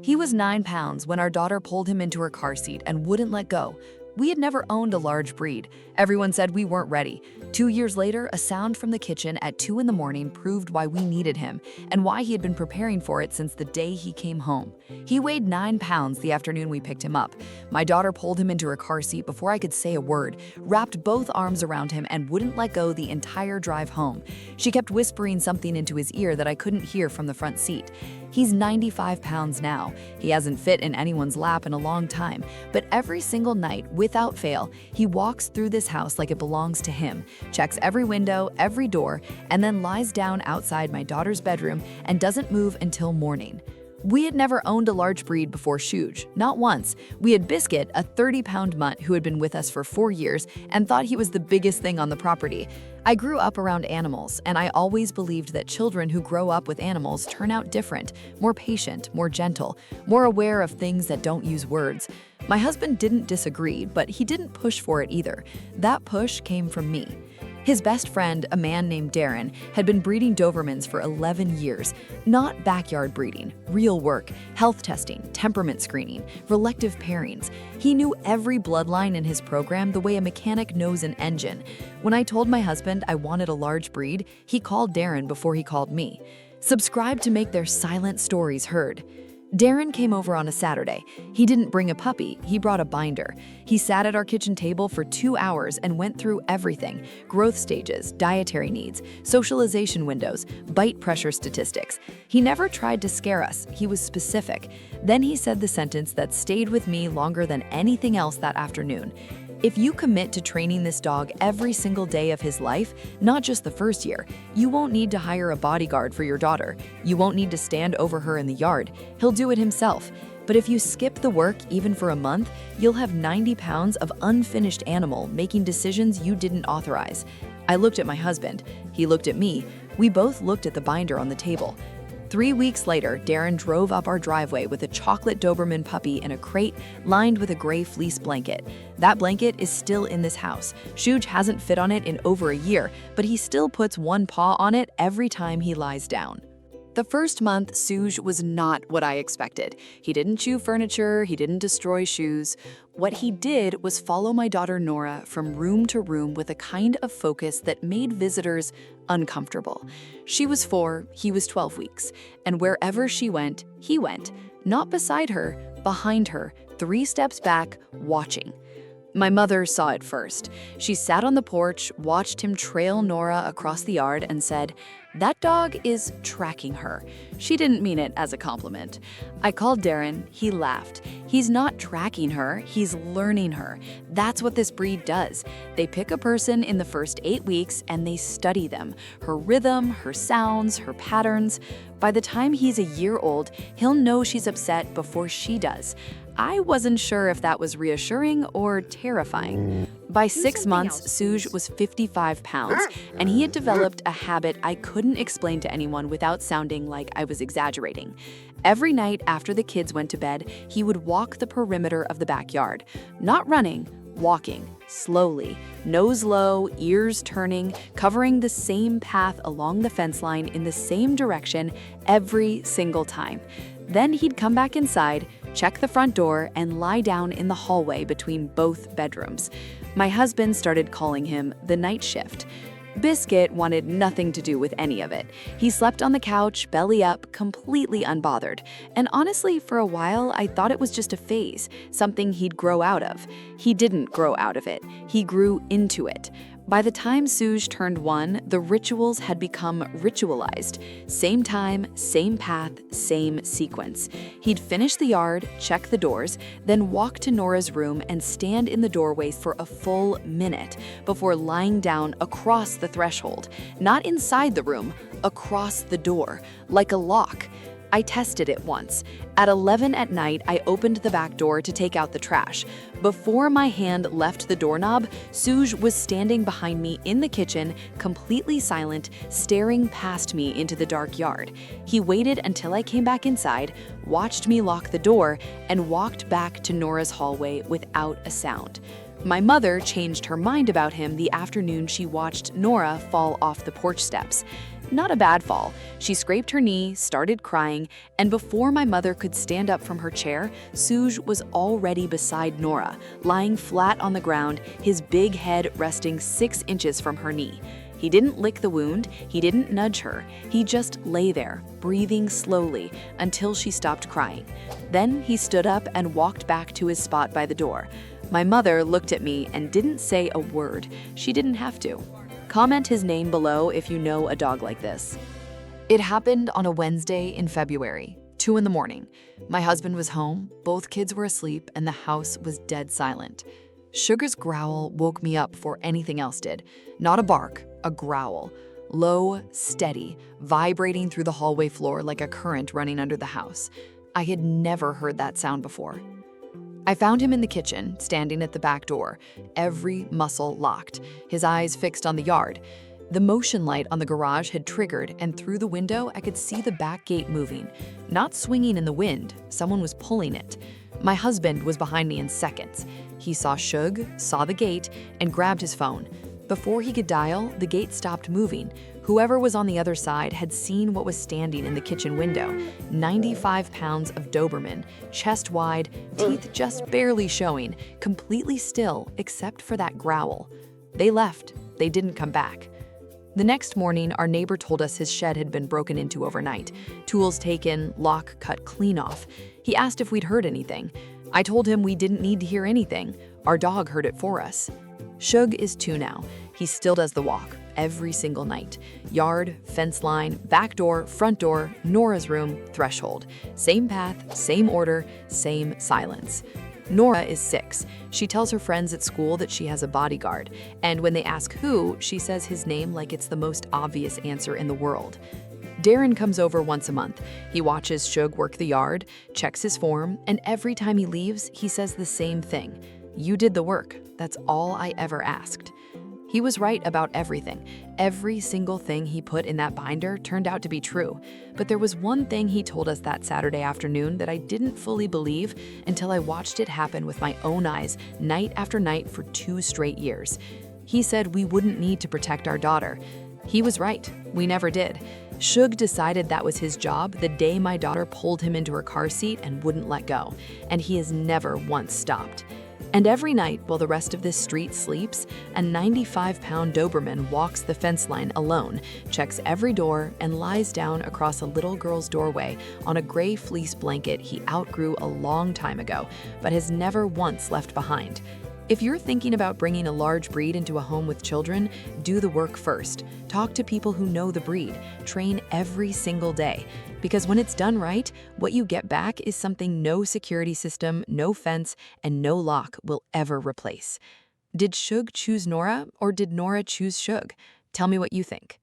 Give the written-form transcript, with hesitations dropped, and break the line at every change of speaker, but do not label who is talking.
He was 9 pounds when our daughter pulled him into her car seat and wouldn't let go. We had never owned a large breed. Everyone said we weren't ready. 2 years later, a sound from the kitchen at 2 in the morning proved why we needed him and why he had been preparing for it since the day he came home. He weighed 9 pounds the afternoon we picked him up. My daughter pulled him into her car seat before I could say a word, wrapped both arms around him and wouldn't let go the entire drive home. She kept whispering something into his ear that I couldn't hear from the front seat. He's 95 pounds now. He hasn't fit in anyone's lap in a long time, but every single night, without fail, he walks through this house like it belongs to him, checks every window, every door, and then lies down outside my daughter's bedroom and doesn't move until morning. We had never owned a large breed before Suge, not once. We had Biscuit, a 30-pound mutt who had been with us for 4 years and thought he was the biggest thing on the property. I grew up around animals, and I always believed that children who grow up with animals turn out different, more patient, more gentle, more aware of things that don't use words. My husband didn't disagree, but he didn't push for it either. That push came from me. His best friend, a man named Darren, had been breeding Dobermans for 11 years. Not backyard breeding, real work, health testing, temperament screening, relective pairings. He knew every bloodline in his program the way a mechanic knows an engine. When I told my husband I wanted a large breed, he called Darren before he called me. Subscribe to make their silent stories heard. Darren came over on a Saturday. He didn't bring a puppy, he brought a binder. He sat at our kitchen table for 2 hours and went through everything: growth stages, dietary needs, socialization windows, bite pressure statistics. He never tried to scare us, he was specific. Then he said the sentence that stayed with me longer than anything else that afternoon. If you commit to training this dog every single day of his life, not just the first year, you won't need to hire a bodyguard for your daughter. You won't need to stand over her in the yard. He'll do it himself. But if you skip the work even for a month, you'll have 90 pounds of unfinished animal making decisions you didn't authorize. I looked at my husband. He looked at me. We both looked at the binder on the table. 3 weeks later, Darren drove up our driveway with a chocolate Doberman puppy in a crate lined with a gray fleece blanket. That blanket is still in this house. Suge hasn't fit on it in over a year, but he still puts one paw on it every time he lies down. The first month, Suge was not what I expected. He didn't chew furniture, he didn't destroy shoes. What he did was follow my daughter Nora from room to room with a kind of focus that made visitors uncomfortable. She was 4, he was 12 weeks, and wherever she went, he went. Not beside her, behind her, 3 steps back, watching. My mother saw it first. She sat on the porch, watched him trail Nora across the yard, and said, "That dog is tracking her." She didn't mean it as a compliment. I called Darren. He laughed. He's not tracking her, he's learning her. That's what this breed does. They pick a person in the first 8 weeks and they study them, her rhythm, her sounds, her patterns. By the time he's a year old, he'll know she's upset before she does. I wasn't sure if that was reassuring or terrifying. By 6 months, Suge was 55 pounds, and he had developed a habit I couldn't explain to anyone without sounding like I was exaggerating. Every night after the kids went to bed, he would walk the perimeter of the backyard. Not running, walking, slowly, nose low, ears turning, covering the same path along the fence line in the same direction every single time. Then he'd come back inside, check the front door, and lie down in the hallway between both bedrooms. My husband started calling him the night shift. Biscuit wanted nothing to do with any of it. He slept on the couch, belly up, completely unbothered. And honestly, for a while, I thought it was just a phase, something he'd grow out of. He didn't grow out of it. He grew into it. By the time Suge turned 1, the rituals had become ritualized. Same time, same path, same sequence. He'd finish the yard, check the doors, then walk to Nora's room and stand in the doorway for a full minute before lying down across the threshold. Not inside the room, across the door, like a lock. I tested it once. At 11 at night, I opened the back door to take out the trash. Before my hand left the doorknob, Suge was standing behind me in the kitchen, completely silent, staring past me into the dark yard. He waited until I came back inside, watched me lock the door, and walked back to Nora's hallway without a sound. My mother changed her mind about him the afternoon she watched Nora fall off the porch steps. Not a bad fall. She scraped her knee, started crying, and before my mother could stand up from her chair, Suge was already beside Nora, lying flat on the ground, his big head resting 6 inches from her knee. He didn't lick the wound, he didn't nudge her, he just lay there, breathing slowly until she stopped crying. Then he stood up and walked back to his spot by the door. My mother looked at me and didn't say a word. She didn't have to. Comment his name below if you know a dog like this. It happened on a Wednesday in February, 2 in the morning. My husband was home, both kids were asleep, and the house was dead silent. Sugar's growl woke me up before anything else did. Not a bark, a growl. Low, steady, vibrating through the hallway floor like a current running under the house. I had never heard that sound before. I found him in the kitchen, standing at the back door, every muscle locked, his eyes fixed on the yard. The motion light on the garage had triggered, and through the window I could see the back gate moving. Not swinging in the wind, someone was pulling it. My husband was behind me in seconds. He saw Suge, saw the gate, and grabbed his phone. Before he could dial, the gate stopped moving. Whoever was on the other side had seen what was standing in the kitchen window. 95 pounds of Doberman, chest wide, teeth just barely showing, completely still except for that growl. They left. They didn't come back. The next morning, our neighbor told us his shed had been broken into overnight. Tools taken, lock cut clean off. He asked if we'd heard anything. I told him we didn't need to hear anything. Our dog heard it for us. Suge is 2 now. He still does the walk, every single night. Yard, fence line, back door, front door, Nora's room, threshold. Same path, same order, same silence. Nora is 6. She tells her friends at school that she has a bodyguard, and when they ask who, she says his name like it's the most obvious answer in the world. Darren comes over once a month. He watches Suge work the yard, checks his form, and every time he leaves, he says the same thing. You did the work. That's all I ever asked. He was right about everything. Every single thing he put in that binder turned out to be true. But there was one thing he told us that Saturday afternoon that I didn't fully believe until I watched it happen with my own eyes, night after night for 2 straight years. He said we wouldn't need to protect our daughter. He was right. We never did. Suge decided that was his job the day my daughter pulled him into her car seat and wouldn't let go, and he has never once stopped. And every night, while the rest of this street sleeps, a 95-pound Doberman walks the fence line alone, checks every door, and lies down across a little girl's doorway on a gray fleece blanket he outgrew a long time ago, but has never once left behind. If you're thinking about bringing a large breed into a home with children, do the work first. Talk to people who know the breed. Train every single day. Because when it's done right, what you get back is something no security system, no fence, and no lock will ever replace. Did Suge choose Nora, or did Nora choose Suge? Tell me what you think.